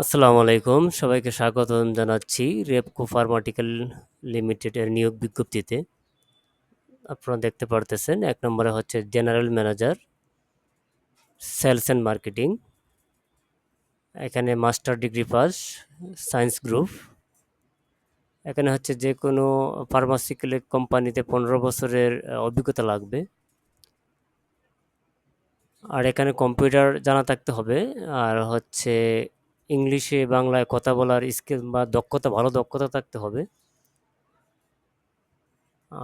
আসসালামু আলাইকুম। সবাইকে স্বাগতম জানাচ্ছি রেপকো ফার্মাটিক্যাল লিমিটেডের নিয়োগ বিজ্ঞপ্তিতে। আপনারা দেখতে পারতেছেন ১ নম্বরে হচ্ছে general manager, sales and marketing. এখানে মাস্টার ডিগ্রি পাস, সায়েন্স গ্রুপ। এখানে হচ্ছে যেকোনো ফার্মাসিউটিক্যাল কোম্পানিতে ১৫ বছরের অভিজ্ঞতা লাগবে। আর এখানে কম্পিউটার জানা থাকতে হবে। আর হচ্ছে ইংলিশে, বাংলায় কথা বলার স্কিল বা দক্ষতা, ভালো দক্ষতা থাকতে হবে।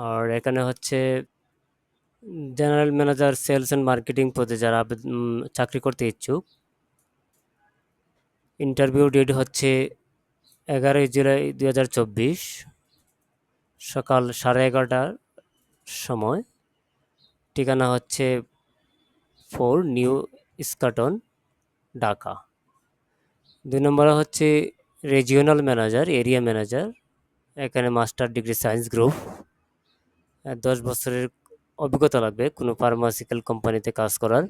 আর এখানে হচ্ছে general manager, sales and marketing পদে যারা চাকরি করতে ইচ্ছুক, ইন্টারভিউ ডেট হচ্ছে ১১ই জুলাই ২০২৪, সকাল 11:30টার সময়। ঠিকানা হচ্ছে 4 নিউ ইস্কাটন, ঢাকা। ২ নম্বরে হচ্ছে রিজিওনাল ম্যানেজার, এরিয়া ম্যানেজার। এখানে মাস্টার ডিগ্রি সায়েন্স গ্রুপ, ১০ বছরের অভিজ্ঞতা লাগবে কোনো ফার্মাসিউটিক্যাল কোম্পানিতে কাজ করার।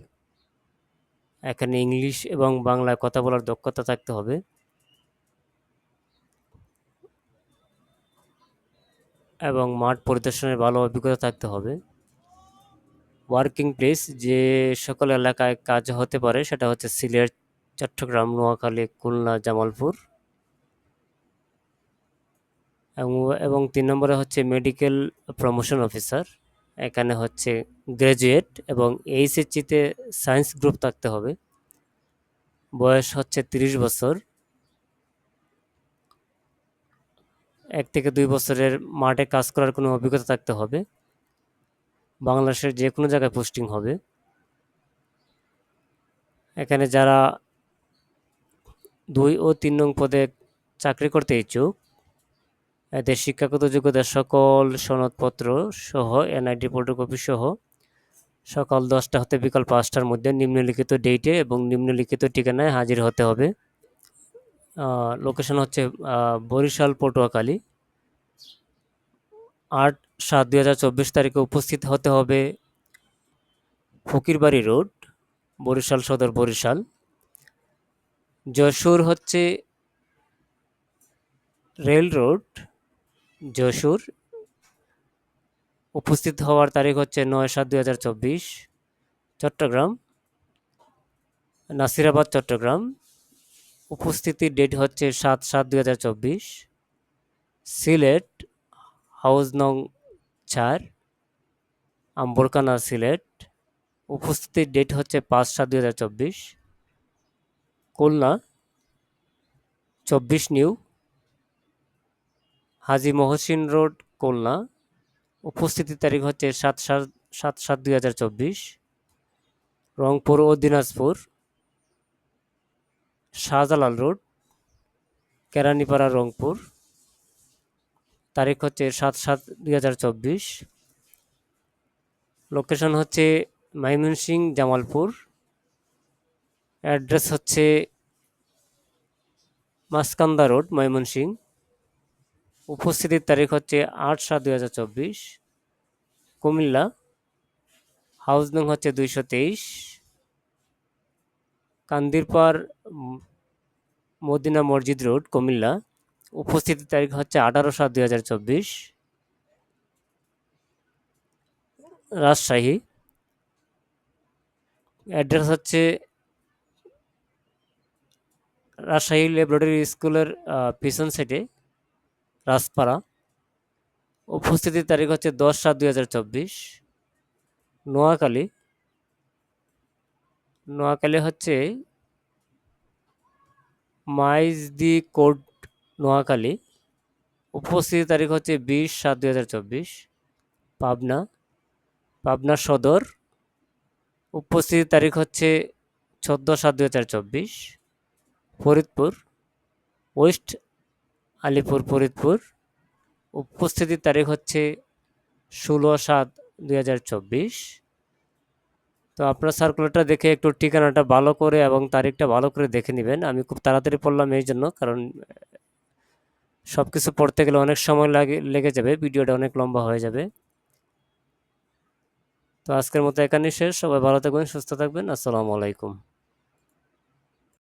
এখানে ইংলিশ এবং বাংলায় কথা বলার দক্ষতা থাকতে হবে। এবং মাঠ পরিদর্শনের ভালো অভিজ্ঞতা থাকতে হবে। ওয়ার্কিং প্লেস যে সকল এলাকায় কাজ হতে পারে সেটা হচ্ছে সিলেট, চট্টগ্রাম, নোয়াখালী, খুলনা, জামালপুর। এবং ৩ নম্বরে হচ্ছে মেডিকেল প্রমোশন অফিসার। এখানে হচ্ছে গ্র্যাজুয়েট এবং এইচএসসিতে সায়েন্স গ্রুপ থাকতে হবে। বয়স হচ্ছে ৩০ বছর। ১ থেকে ২ বছরের মাঠে কাজ করার কোনো অভিজ্ঞতা থাকতে হবে। বাংলাদেশের যে কোনো জায়গায় পোস্টিং হবে। এখানে যারা ২ ও ৩ নং পদে চাকরি করতে ইচ্ছুক, এদের শিক্ষাগত যোগ্যতা সকল সনদপত্র সহ এনআইডি ফটোকপি সহ সকাল ১০টা হতে বিকাল ৫টার মধ্যে নিম্নলিখিত ডেটে এবং নিম্নলিখিত ঠিকানায় হাজির হতে হবে। লোকেশন হচ্ছে বরিশাল, পটুয়াখালী। ৮/৭/২০২৪ তারিখে উপস্থিত হতে হবে ফকিরবাড়ি রোড, বরিশাল সদর, বরিশাল। যশোর হচ্ছে রেল রোড, যশোর। উপস্থিত হওয়ার তারিখ হচ্ছে ৯/৭/২০২৪। চট্টগ্রাম, নাসিরাবাদ, চট্টগ্রাম। উপস্থিতির ডেট হচ্ছে ৭/৭/২০২৪। সিলেট, হাউস নং ৪, আম্বরকানা, সিলেট। উপস্থিতির ডেট হচ্ছে ৫/৭/২০২৪। খুলনা, ২৪ নিউ, হাজী মহসিন রোড, খুলনা। উপস্থিতির তারিখ হচ্ছে ৭/৭/২০২৪। রংপুর ও দিনাজপুর, শাহজালাল রোড, কেরানীপাড়া, রংপুর। তারিখ হচ্ছে ৭/৭/২০২৪। লোকেশন হচ্ছে ময়মনসিংহ, জামালপুর। অ্যাড্রেস হচ্ছে মাসকান্দা রোড, ময়মনসিংহ। উপস্থিতির তারিখ হচ্ছে ৮/৭/২০২৪। কুমিল্লা, হাউস নং হচ্ছে ২২৩, কান্দিরপাড়, মদিনা মসজিদ রোড, কুমিল্লা। উপস্থিতির তারিখ হচ্ছে ১৮/৭/২০২৪। রাজশাহী, অ্যাড্রেস হচ্ছে রাজশাহী ল্যাবরেটরি স্কুলের পিছন সাইডে, রাজপাড়া। উপস্থিতির তারিখ হচ্ছে ১০/৭/২০২৪। নোয়াখালী, নোয়াখালী হচ্ছে মাইজদি কোর্ট, নোয়াখালী। উপস্থিতির তারিখ হচ্ছে ২০/৭/২০২৪। পাবনা, পাবনা সদর। উপস্থিতির তারিখ হচ্ছে ১৪/৭/২০২৪। ফরিদপুর, ওয়েস্ট আলিপুর, ফরিদপুর। উপস্থিতির তারিখ হচ্ছে ১৬/৭/২০২৪। তো আপনার সার্কুলারটা দেখে একটু ঠিকানাটা ভালো করে এবং তারিখটা ভালো করে দেখে নেবেন। আমি খুব তাড়াতাড়ি পড়লাম এই জন্য, কারণ সব কিছু পড়তে গেলে অনেক সময় লেগে যাবে, ভিডিওটা অনেক লম্বা হয়ে যাবে। তো আজকের মতো এখানেই শেষ। সবাই ভালো থাকবেন, সুস্থ থাকবেন। আসসালামু আলাইকুম।